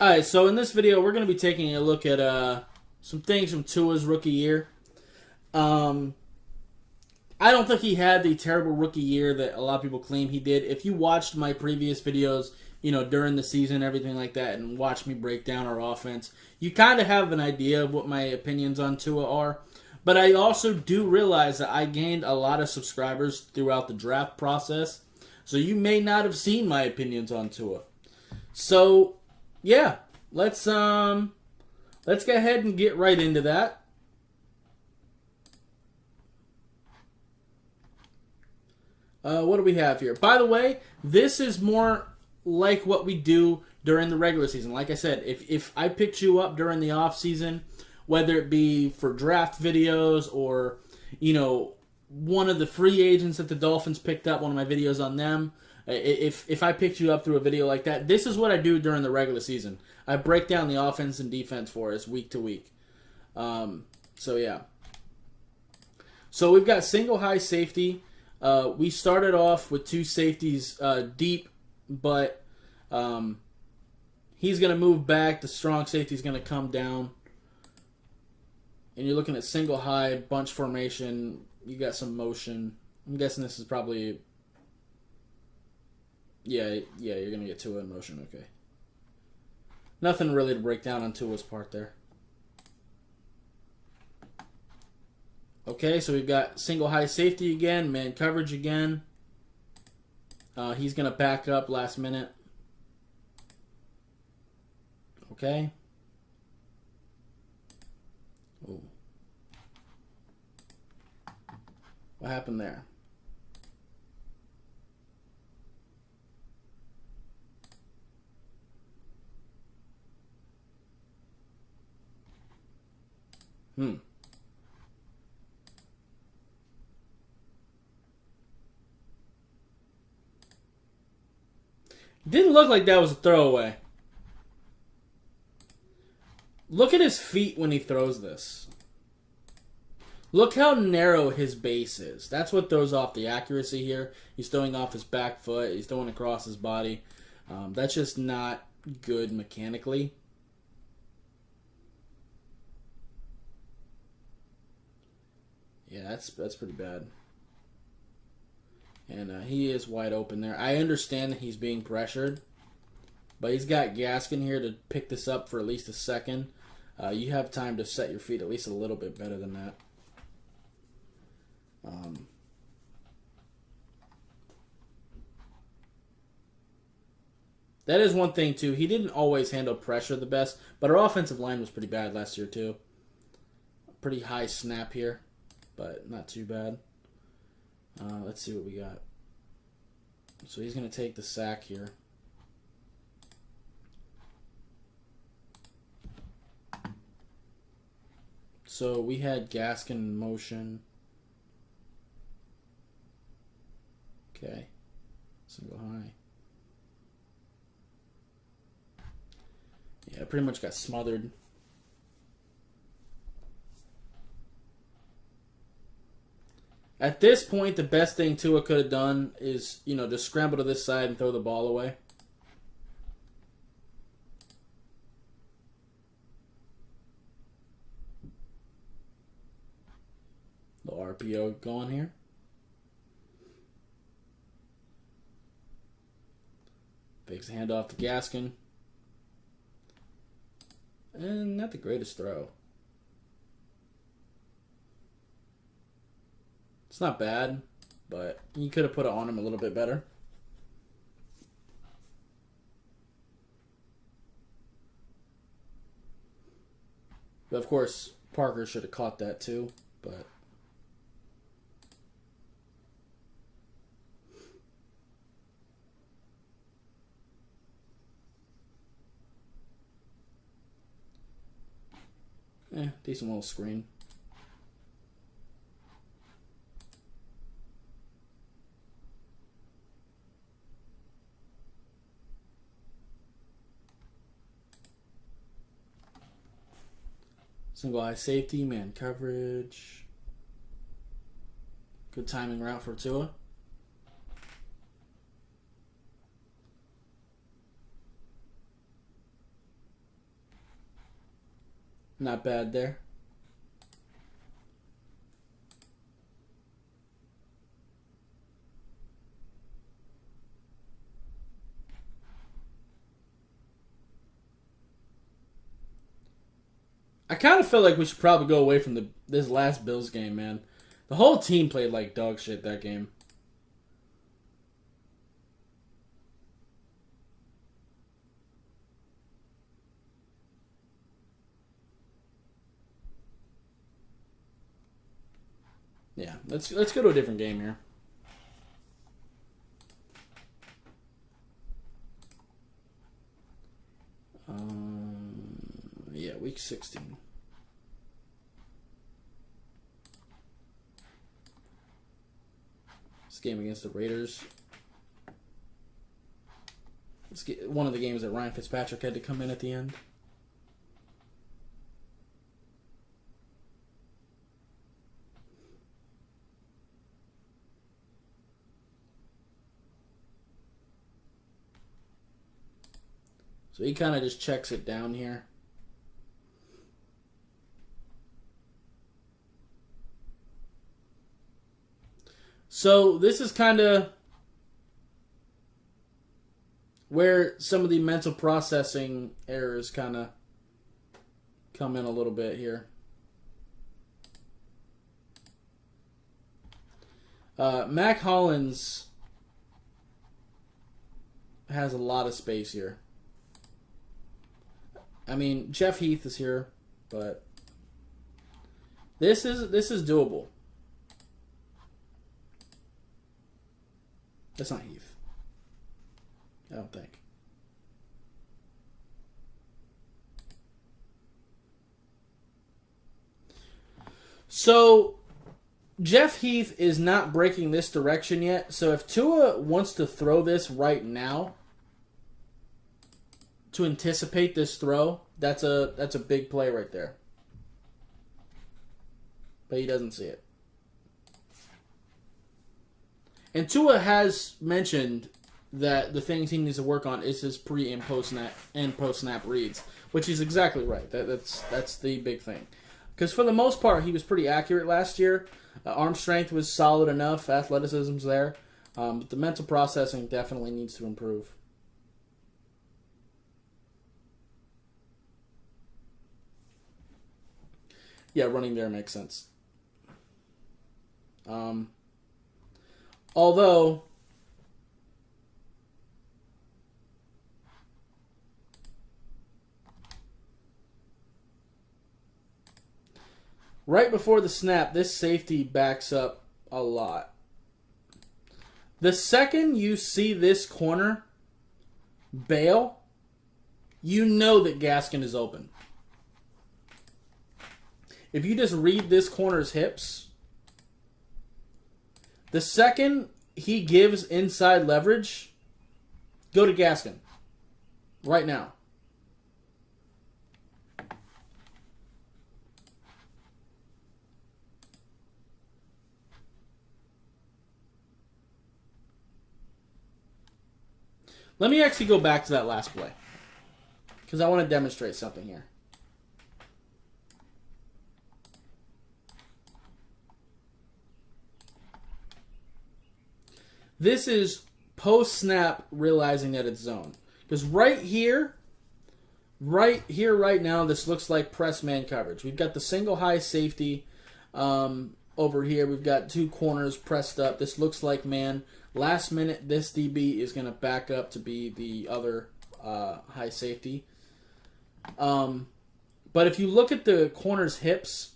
Alright, so in this video, we're going to be taking a look at some things from Tua's rookie year. I don't think he had the terrible rookie year that a lot of people claim he did. If you watched my previous videos, during the season, everything like that, and watched me break down our offense, you kind of have an idea of what my opinions on Tua are. But I also do realize that I gained a lot of subscribers throughout the draft process, so you may not have seen my opinions on Tua. So, yeah, let's go ahead and get right into that. What do we have here? By the way, this is more like what we do during the regular season. Like I said, if I picked you up during the off season, whether it be for draft videos or, one of the free agents that the Dolphins picked up, one of my videos on them, if I picked you up through a video like that, this is what I do during the regular season. I break down the offense and defense for us week to week. So, yeah. So, we've got single high safety. We started off with two safeties deep, but he's going to move back. The strong safety is going to come down. And you're looking at single high, bunch formation. You got some motion. I'm guessing this is probably... Yeah, you're going to get Tua in motion. Okay. Nothing really to break down on Tua's part there. Okay, so we've got single high safety again, man coverage again. He's going to back up last minute. Okay. Ooh. What happened there? Didn't look like that was a throwaway. Look at his feet when he throws this. Look how narrow his base is. That's what throws off the accuracy here. He's throwing off his back foot. He's throwing across his body. That's just not good mechanically. Yeah, that's pretty bad. And he is wide open there. I understand that he's being pressured, but he's got Gaskin here to pick this up for at least a second. You have time to set your feet at least a little bit better than that. That is one thing, too. He didn't always handle pressure the best, but our offensive line was pretty bad last year, too. Pretty high snap here, but not too bad. Let's see what we got. So he's going to take the sack here. So we had Gaskin in motion. Okay. Single high. Yeah, pretty much got smothered. At this point, the best thing Tua could have done is, just scramble to this side and throw the ball away. The RPO going here. Fakes the handoff to Gaskin. And not the greatest throw. It's not bad, but you could have put it on him a little bit better. But of course, Parker should have caught that too, but... decent little screen. Single high safety, man coverage. Good timing route for Tua. Not bad there. I kind of feel like we should probably go away from this last Bills game, man. The whole team played like dog shit that game. Yeah, let's go to a different game here. Yeah, week 16. This game against the Raiders. Let's get one of the games that Ryan Fitzpatrick had to come in at the end. So he kind of just checks it down here. So this is kind of where some of the mental processing errors kind of come in a little bit here. Mac Hollins has a lot of space here. I mean, Jeff Heath is here, but this is doable. That's not Heath. I don't think. So, Jeff Heath is not breaking this direction yet. So if Tua wants to throw this right now, to anticipate this throw, that's a big play right there. But he doesn't see it. And Tua has mentioned that the things he needs to work on is his pre and post snap reads, which is exactly right. That's the big thing. Because for the most part, he was pretty accurate last year. Arm strength was solid enough. Athleticism's there. But the mental processing definitely needs to improve. Yeah, running there makes sense. Although, right before the snap, this safety backs up a lot. The second you see this corner bail, you know that Gaskin is open. If you just read this corner's hips, the second he gives inside leverage, go to Gaskin. Right now. Let me actually go back to that last play. Because I want to demonstrate something here. This is post-snap realizing that it's zone. Because right here, right now, this looks like press man coverage. We've got the single high safety over here. We've got two corners pressed up. This looks like man. Last minute, this DB is going to back up to be the other high safety. But if you look at the corner's hips,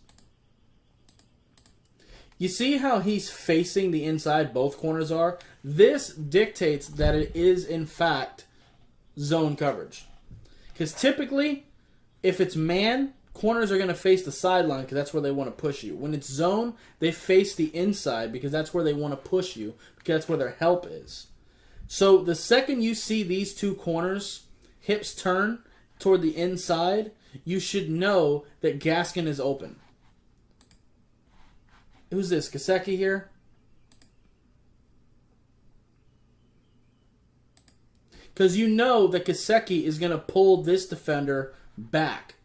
you see how he's facing the inside, both corners are? This dictates that it is, in fact, zone coverage. Because typically, if it's man, corners are going to face the sideline because that's where they want to push you. When it's zone, they face the inside because that's where they want to push you, because that's where their help is. So the second you see these two corners, hips turn toward the inside, you should know that Gaskin is open. Who's this? Gesicki here? Because you know that Gesicki is going to pull this defender back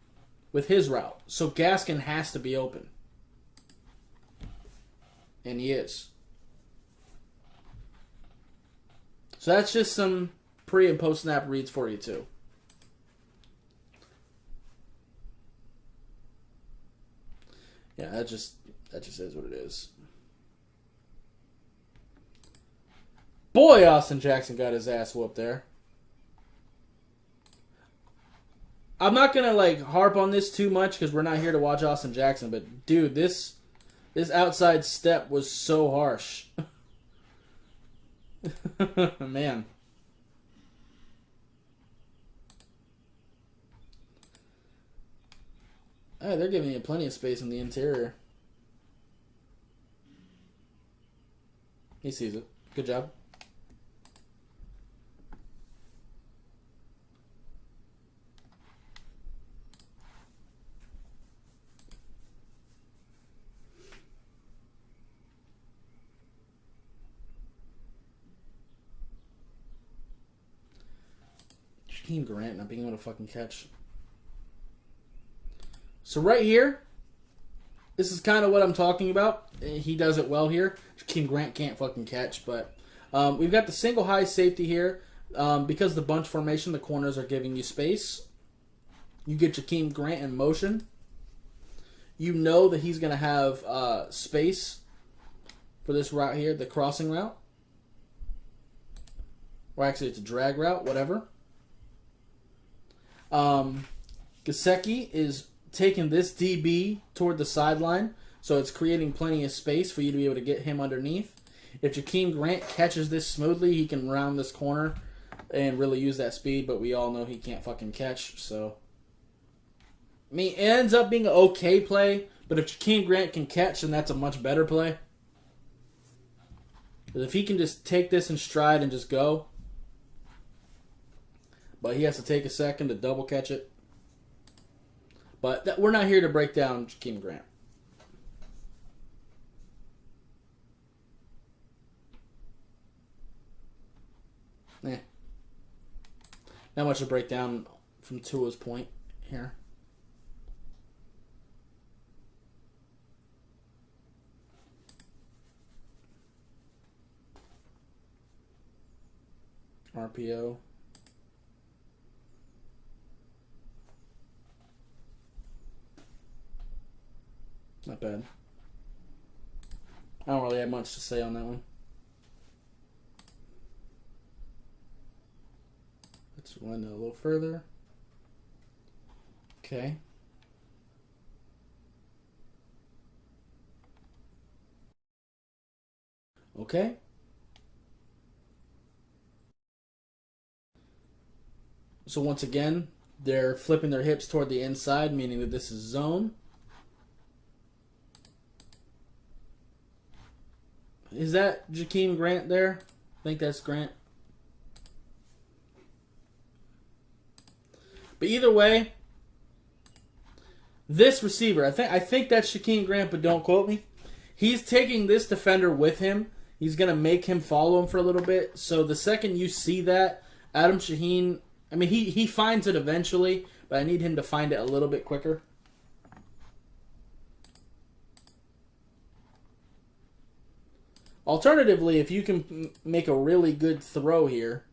with his route. So Gaskin has to be open. And he is. So that's just some pre and post snap reads for you too. Yeah, that just is what it is. Boy, Austin Jackson got his ass whooped there. I'm not gonna like harp on this too much because we're not here to watch Austin Jackson, but dude, this outside step was so harsh. Man. Hey, they're giving you plenty of space in the interior. He sees it. Good job. Jakeem Grant not being able to fucking catch. So right here, this is kind of what I'm talking about. He does it well here. Jakeem Grant can't fucking catch, but we've got the single high safety here. Because the bunch formation, the corners are giving you space. You get Jakeem Grant in motion. You know that he's going to have space for this route here, the crossing route. Or actually, it's a drag route, whatever. Gesicki is taking this DB toward the sideline, so it's creating plenty of space for you to be able to get him underneath. If Jakeem Grant catches this smoothly, he can round this corner and really use that speed, but we all know he can't fucking catch, so... I mean, it ends up being an okay play, but if Jakeem Grant can catch, then that's a much better play. Because if he can just take this in stride and just go, but he has to take a second to double catch it. But we're not here to break down Jakeem Grant. Not much to break down from Tua's point here. RPO. Not bad. I don't really have much to say on that one. Let's wind it a little further. Okay. Okay. So once again, they're flipping their hips toward the inside, meaning that this is zone. Is that Jakeem Grant there? I think that's Grant. But either way, this receiver, I think that's Jakeem Grant, but don't quote me. He's taking this defender with him. He's going to make him follow him for a little bit. So the second you see that, Adam Shaheen, I mean, he finds it eventually, but I need him to find it a little bit quicker. Alternatively, if you can make a really good throw here,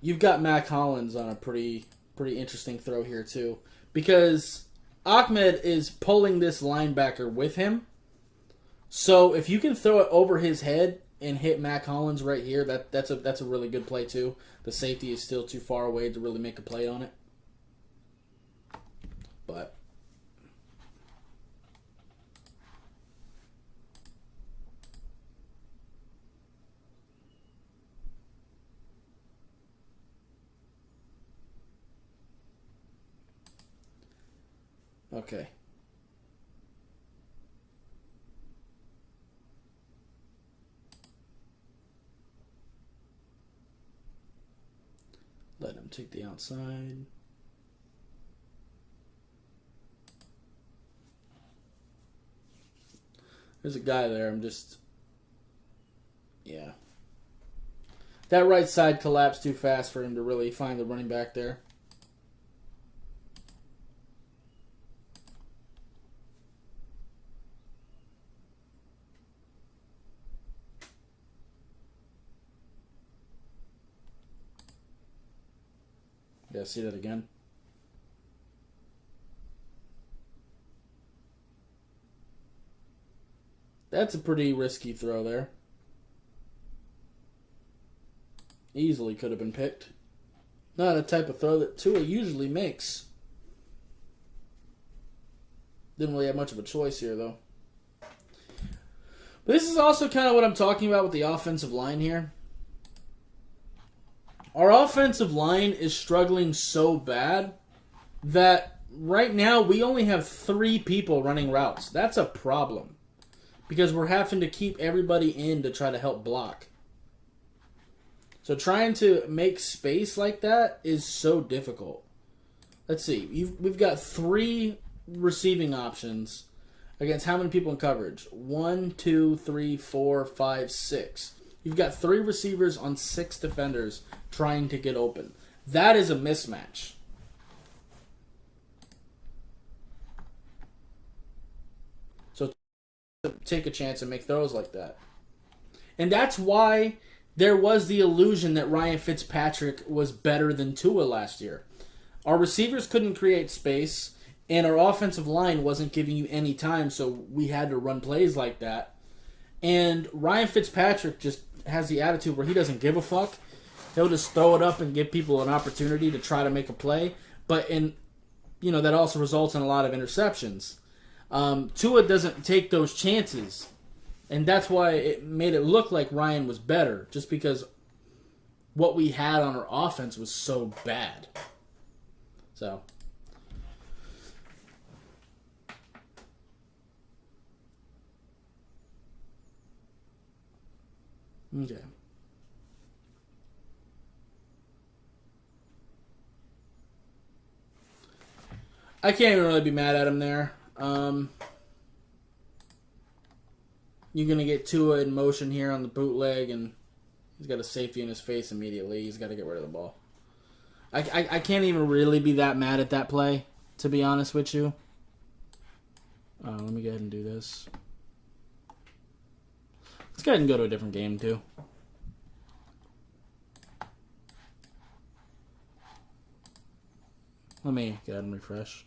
you've got Mac Hollins on a pretty interesting throw here too, because Ahmed is pulling this linebacker with him. So if you can throw it over his head and hit Mac Hollins right here, that's a really good play too. The safety is still too far away to really make a play on it. But okay. Let him take the outside. There's a guy there. Yeah. That right side collapsed too fast for him to really find the running back there. Yeah, see that again. That's a pretty risky throw there. Easily could have been picked. Not a type of throw that Tua usually makes. Didn't really have much of a choice here, though. But this is also kind of what I'm talking about with the offensive line here. Our offensive line is struggling so bad that right now we only have 3 people running routes. That's a problem. Because we're having to keep everybody in to try to help block. So trying to make space like that is so difficult. Let's see. We've got 3 receiving options against how many people in coverage? 1, 2, 3, 4, 5, 6. You've got 3 receivers on 6 defenders trying to get open. That is a mismatch. So take a chance and make throws like that. And that's why there was the illusion that Ryan Fitzpatrick was better than Tua last year. Our receivers couldn't create space, and our offensive line wasn't giving you any time, so we had to run plays like that. And Ryan Fitzpatrick just has the attitude where he doesn't give a fuck. He'll just throw it up and give people an opportunity to try to make a play. But that also results in a lot of interceptions. Tua doesn't take those chances. And that's why it made it look like Ryan was better, just because what we had on our offense was so bad. So, okay. I can't even really be mad at him there. You're going to get Tua in motion here on the bootleg, and he's got a safety in his face immediately. He's got to get rid of the ball. I can't even really be that mad at that play, to be honest with you. Let me go ahead and do this. Let's go ahead and go to a different game, too. Let me go ahead and refresh.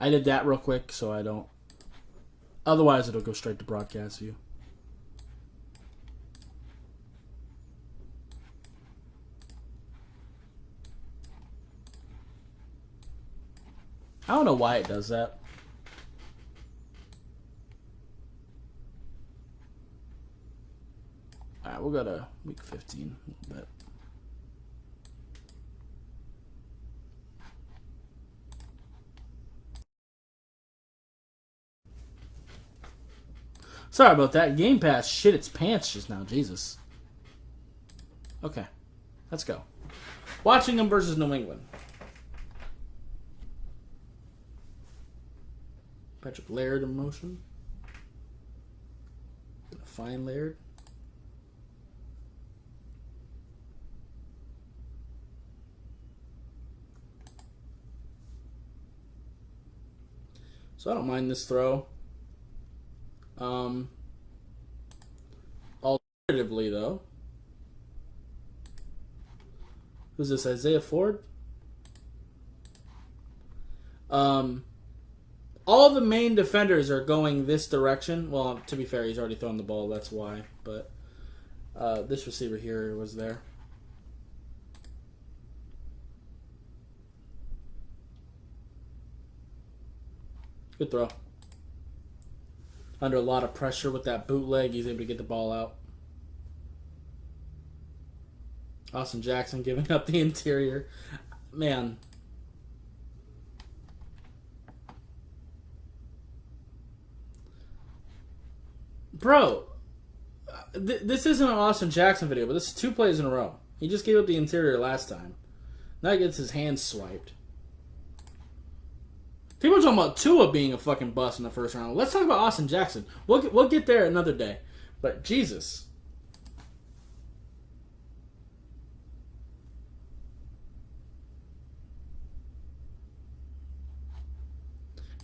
I did that real quick so I don't. Otherwise, it'll go straight to broadcast view. I don't know why it does that. Alright, we'll go to week 15 a little bit. Sorry about that. Game Pass shit its pants just now. Jesus. Okay. Let's go. Washington versus New England. Patrick Laird in motion. Find Laird. So I don't mind this throw. Alternatively, though, who's this? Isaiah Ford? All the main defenders are going this direction. Well, to be fair, he's already thrown the ball. That's why. But this receiver here was there. Good throw. Under a lot of pressure with that bootleg, he's able to get the ball out. Austin Jackson giving up the interior. Man. Bro, this isn't an Austin Jackson video, but this is 2 plays in a row. He just gave up the interior last time. Now he gets his hands swiped. People are talking about Tua being a fucking bust in the first round. Let's talk about Austin Jackson. We'll get there another day. But Jesus.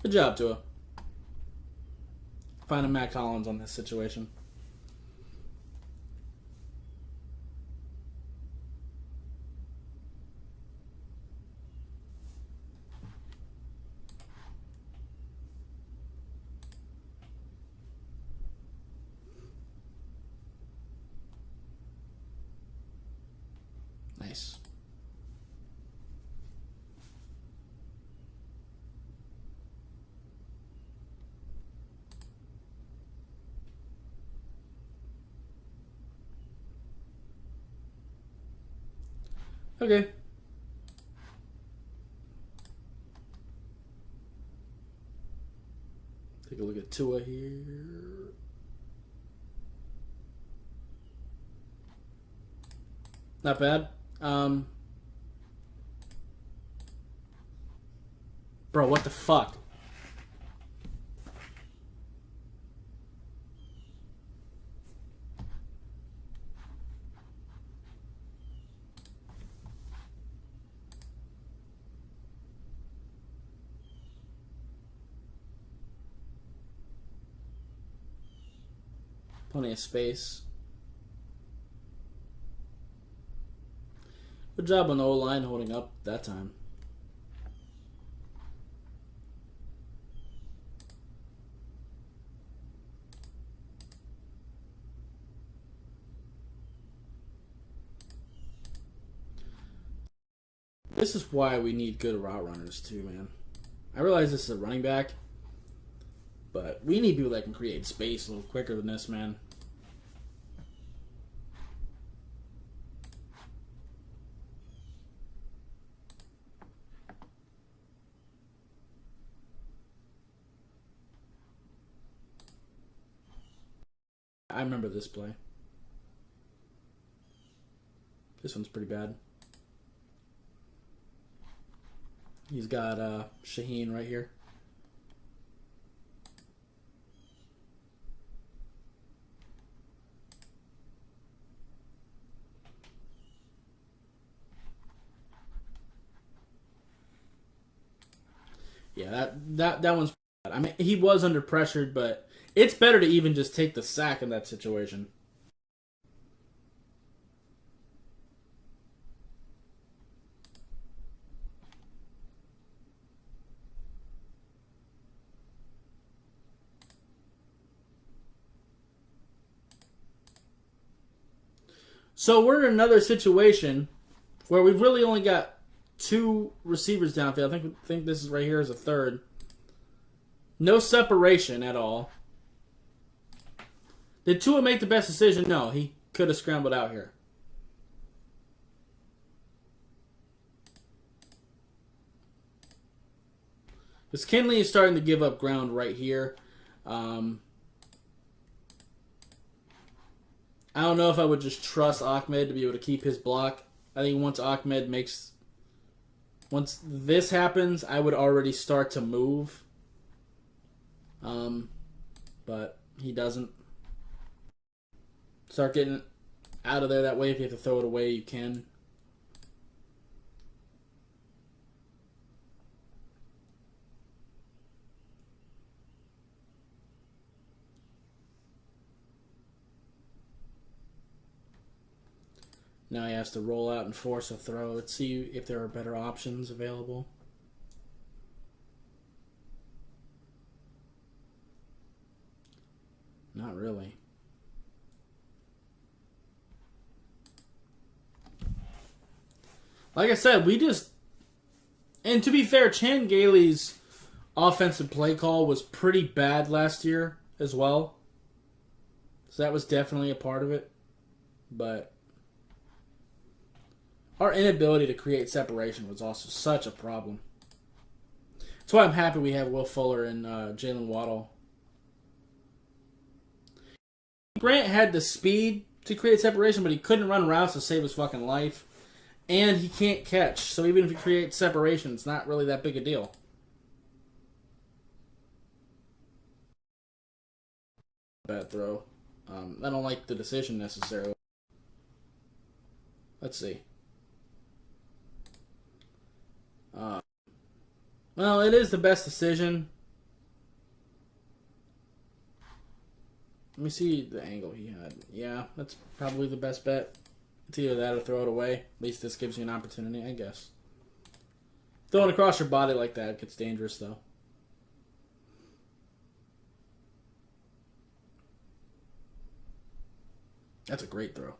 Good job, Tua. Finding Matt Collins on this situation. Nice. Okay. Take a look at Tua here. Not bad. Bro, what the fuck? Plenty of space. Good job on the O-line holding up that time. This is why we need good route runners too, man. I realize this is a running back, but we need people that can create space a little quicker than this, man. I remember this play. This one's pretty bad. He's got Shaheen right here. Yeah, that one's bad. I mean, he was under pressure, but it's better to even just take the sack in that situation. So we're in another situation where we've really only got two receivers downfield. I think this is right here is a third. No separation at all. Did Tua make the best decision? No, he could have scrambled out here. Because Kinley is starting to give up ground right here. I don't know if I would just trust Ahmed to be able to keep his block. I think once this happens, I would already start to move. But he doesn't. Start getting out of there that way. If you have to throw it away, you can. Now he has to roll out and force a throw. Let's see if there are better options available. Not really. Like I said, and to be fair, Chan Gailey's offensive play call was pretty bad last year as well. So that was definitely a part of it. But our inability to create separation was also such a problem. That's why I'm happy we have Will Fuller and Jalen Waddle. Grant had the speed to create separation, but he couldn't run routes to save his fucking life. And he can't catch. So even if he creates separation, it's not really that big a deal. bad throw. I don't like the decision necessarily. Let's see. Well, it is the best decision. Let me see the angle he had. Yeah, that's probably the best bet. It's either that or throw it away. At least this gives you an opportunity, I guess. Throwing across your body like that gets dangerous, though. That's a great throw.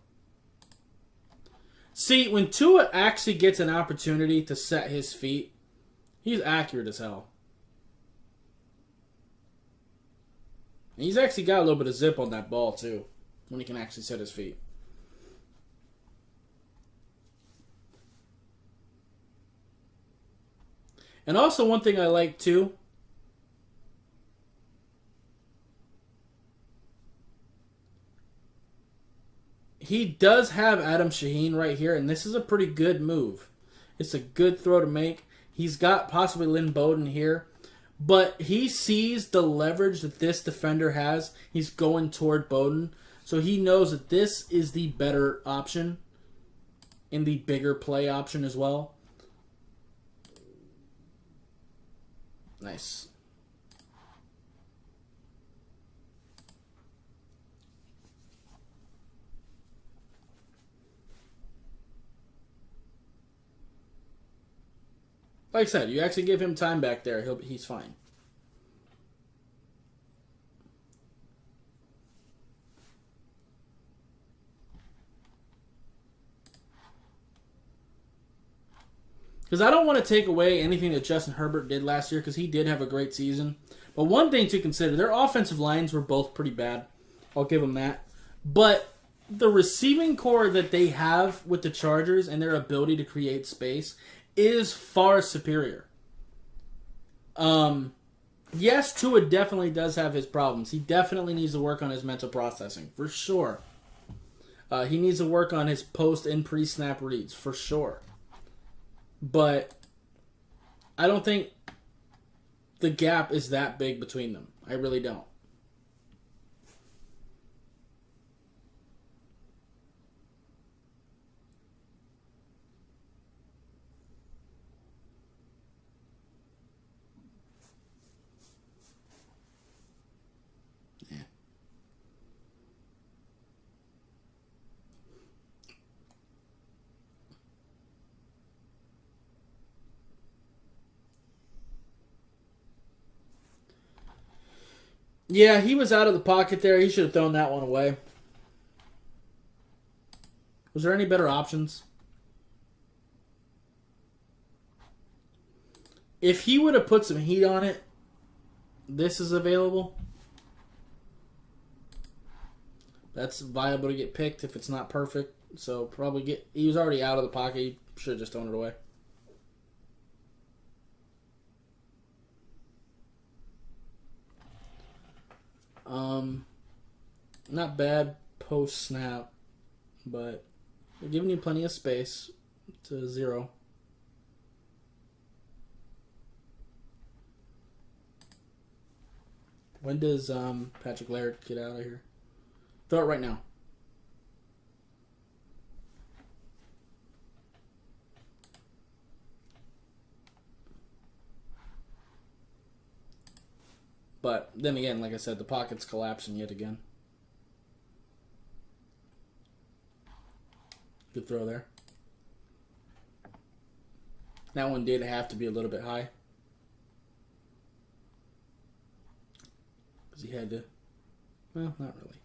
See, when Tua actually gets an opportunity to set his feet, he's accurate as hell. And he's actually got a little bit of zip on that ball, too, when he can actually set his feet. And also one thing I like, too, he does have Adam Shaheen right here, and this is a pretty good move. It's a good throw to make. He's got possibly Lynn Bowden here, but he sees the leverage that this defender has. He's going toward Bowden, so he knows that this is the better option and the bigger play option as well. Nice. Like I said, you actually give him time back there, he's fine. Because I don't want to take away anything that Justin Herbert did last year, because he did have a great season. But one thing to consider, their offensive lines were both pretty bad. I'll give them that. But the receiving core that they have with the Chargers and their ability to create space is far superior. Yes, Tua definitely does have his problems. He definitely needs to work on his mental processing, for sure. He needs to work on his post and pre-snap reads, for sure. But I don't think the gap is that big between them. I really don't. Yeah, he was out of the pocket there. He should have thrown that one away. Was there any better options? If he would have put some heat on it, this is available. That's viable to get picked if it's not perfect. So probably get. He was already out of the pocket. He should have just thrown it away. Not bad post snap, but they're giving you plenty of space to 0. When does Patrick Laird get out of here? Throw it right now. But then again, like I said, the pocket's collapsing yet again. Good throw there. That one did have to be a little bit high. Because he had to... Well, not really.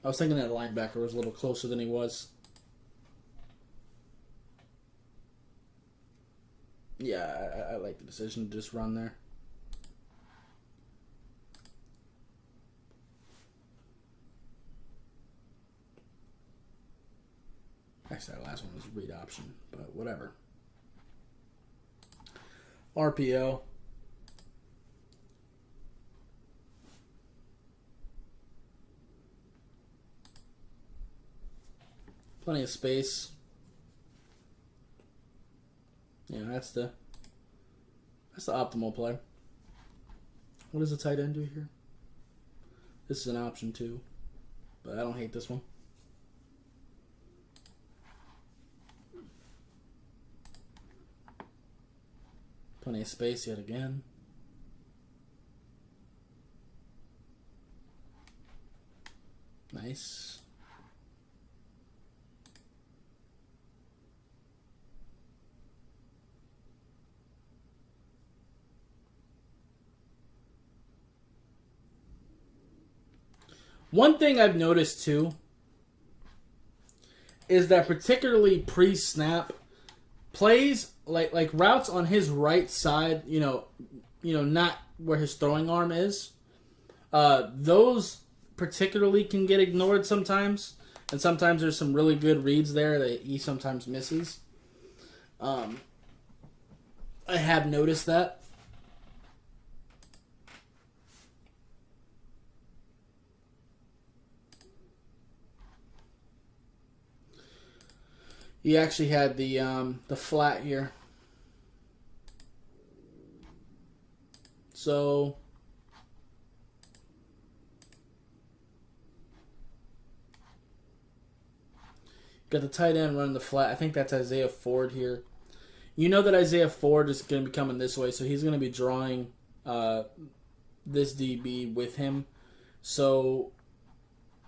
I was thinking that linebacker was a little closer than he was. Yeah, I like the decision to just run there. Actually, that last one was read option, but whatever. RPO. Plenty of space. Yeah, that's the optimal play. What does the tight end do here? This is an option too, but I don't hate this one. Plenty of space yet again. Nice. One thing I've noticed too is that particularly pre-snap plays like routes on his right side, not where his throwing arm is. Those particularly can get ignored sometimes, and sometimes there's some really good reads there that he sometimes misses. I have noticed that. He actually had the flat here. So got the tight end running the flat. I think that's Isaiah Ford here. You know that Isaiah Ford is going to be coming this way, so he's going to be drawing this DB with him. So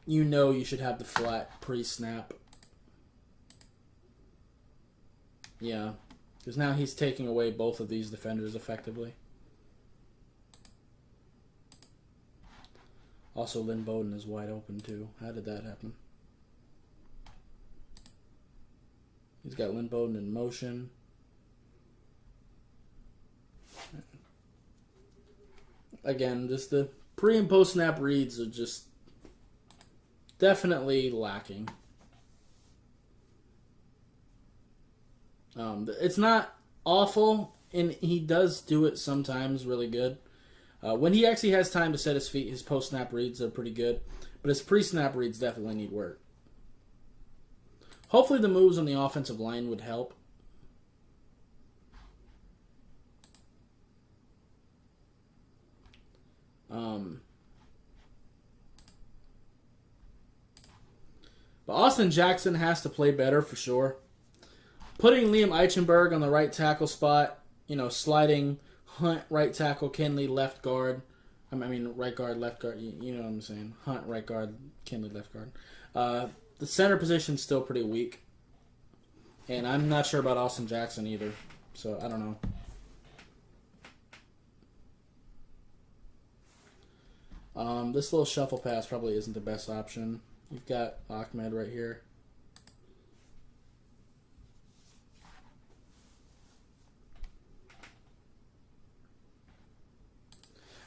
you should have the flat pre-snap. Yeah, because now he's taking away both of these defenders effectively. Also, Lynn Bowden is wide open too. How did that happen? He's got Lynn Bowden in motion. Again, just the pre and post snap reads are just definitely lacking. It's not awful, and he does do it sometimes really good. When he actually has time to set his feet, his post-snap reads are pretty good, but his pre-snap reads definitely need work. Hopefully the moves on the offensive line would help. But Austin Jackson has to play better for sure. Putting Liam Eichenberg on the right tackle spot, sliding Hunt right tackle, Kinley left guard. I mean right guard, left guard. You know what I'm saying? Hunt right guard, Kinley left guard. The center position's still pretty weak, and I'm not sure about Austin Jackson either. So I don't know. This little shuffle pass probably isn't the best option. You've got Ahmed right here.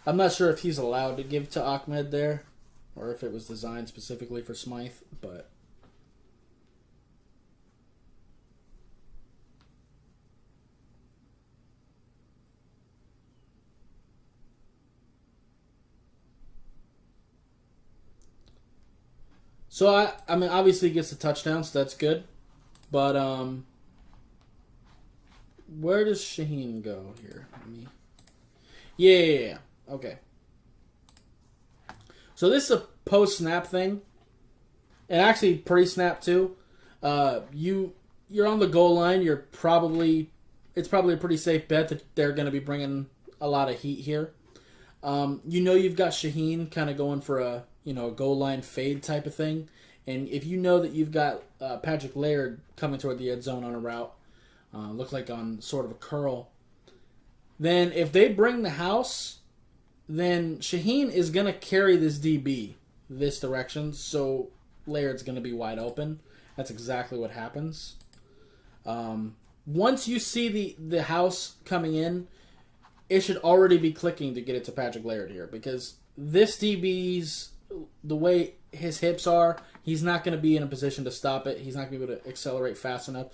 I'm not sure if he's allowed to give to Ahmed there, or if it was designed specifically for Smythe, but so I mean obviously he gets the touchdown, so that's good. But where does Shaheen go here? Yeah. Okay. So this is a post-snap thing. And actually pre-snap too. You're on the goal line. It's probably a pretty safe bet that they're going to be bringing a lot of heat here. You've got Shaheen kind of going for a goal line fade type of thing. And if you know that you've got Patrick Laird coming toward the end zone on a route, look like on sort of a curl, then if they bring the house, then Shaheen is going to carry this DB this direction, so Laird's going to be wide open. That's exactly what happens. Once you see the house coming in, it should already be clicking to get it to Patrick Laird here, because this DB's, the way his hips are, he's not going to be in a position to stop it. He's not going to be able to accelerate fast enough.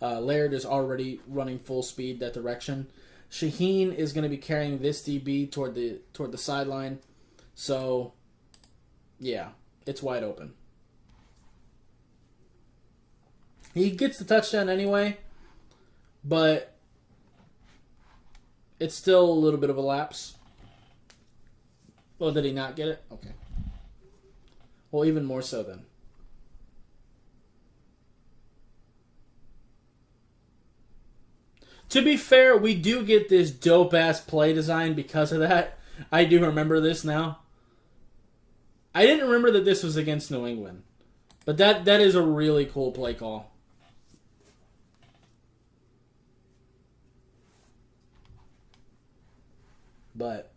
Laird is already running full speed that direction. Shaheen is going to be carrying this DB toward the sideline. So, yeah, it's wide open. He gets the touchdown anyway, but it's still a little bit of a lapse. Oh, did he not get it? Okay. Well, even more so then. To be fair, we do get this dope-ass play design because of that. I do remember this now. I didn't remember that this was against New England. But that is a really cool play call. But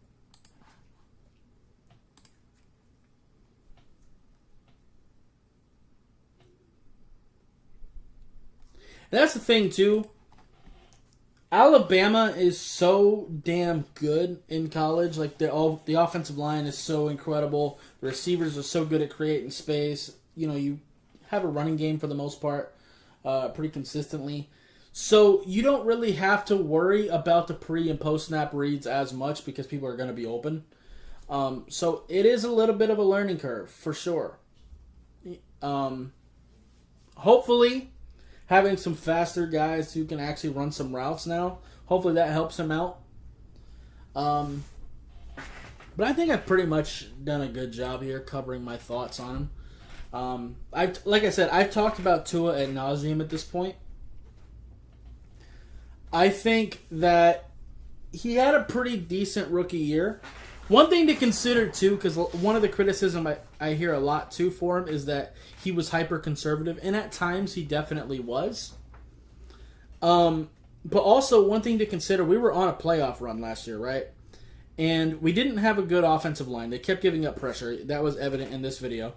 that's the thing too. Alabama is so damn good in college. Like the offensive line is so incredible. The receivers are so good at creating space. You know, you have a running game for the most part, pretty consistently. So you don't really have to worry about the pre and post snap reads as much because people are going to be open. So it is a little bit of a learning curve for sure. Hopefully, having some faster guys who can actually run some routes now, hopefully that helps him out. But I think I've pretty much done a good job here covering my thoughts on him. Like I said, I've talked about Tua ad nauseum at this point. I think that he had a pretty decent rookie year. One thing to consider, too, because one of the criticism I hear a lot, too, for him is that he was hyper-conservative, and at times he definitely was. But also, one thing to consider, we were on a playoff run last year, right? And we didn't have a good offensive line. They kept giving up pressure. That was evident in this video.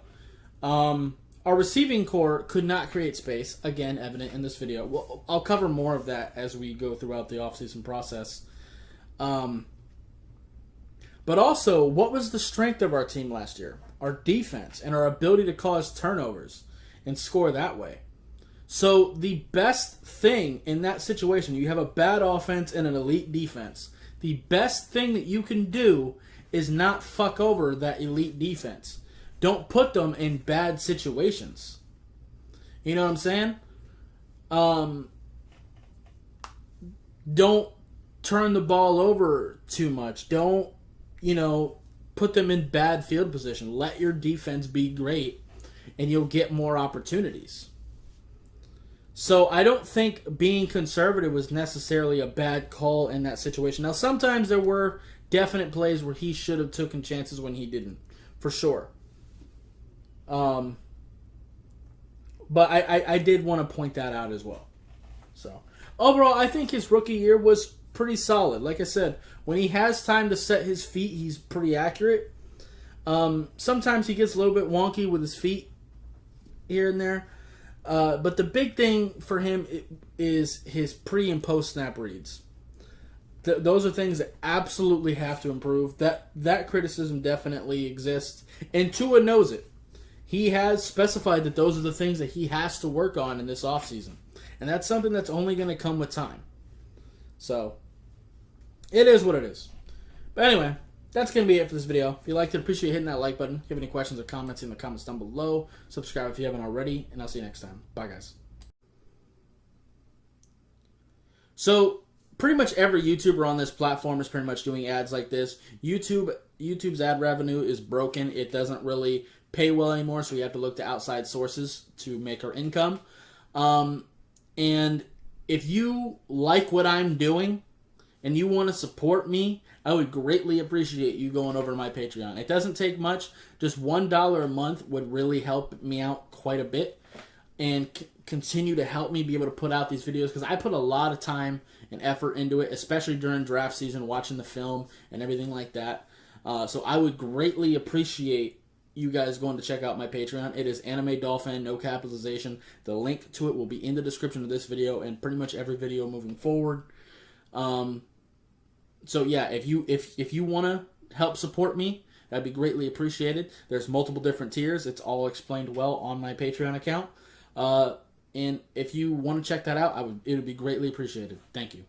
Our receiving core could not create space. Again, evident in this video. Well, I'll cover more of that as we go throughout the offseason process. But also, what was the strength of our team last year? Our defense and our ability to cause turnovers and score that way. So the best thing in that situation, you have a bad offense and an elite defense. The best thing that you can do is not fuck over that elite defense. Don't put them in bad situations. You know what I'm saying? Don't turn the ball over too much. Don't, put them in bad field position. Let your defense be great, and you'll get more opportunities. So I don't think being conservative was necessarily a bad call in that situation. Now, sometimes there were definite plays where he should have taken chances when he didn't, for sure. But I did want to point that out as well. So overall, I think his rookie year was pretty solid. Like I said, when he has time to set his feet, he's pretty accurate. Sometimes he gets a little bit wonky with his feet here and there. But the big thing for him is his pre and post snap reads. Those are things that absolutely have to improve. That criticism definitely exists, and Tua knows it. He has specified that those are the things that he has to work on in this offseason. And that's something that's only going to come with time. So, it is what it is. But anyway, that's going to be it for this video. If you liked it, appreciate hitting that like button. If you have any questions or comments in the comments down below, subscribe if you haven't already, and I'll see you next time. Bye, guys. So, pretty much every YouTuber on this platform is pretty much doing ads like this. YouTube's ad revenue is broken. It doesn't really pay well anymore, so we have to look to outside sources to make our income. And if you like what I'm doing and you want to support me, I would greatly appreciate you going over to my Patreon. It doesn't take much. Just $1 a month would really help me out quite a bit and continue to help me be able to put out these videos, because I put a lot of time and effort into it, especially during draft season, watching the film and everything like that. So I would greatly appreciate you guys going to check out my Patreon. It is Anime Dolphin, no capitalization. The link to it will be in the description of this video and pretty much every video moving forward. So yeah, if you want to help support me, that'd be greatly appreciated. There's multiple different tiers. It's all explained well on my Patreon account. And if you want to check that out, it would be greatly appreciated. Thank you.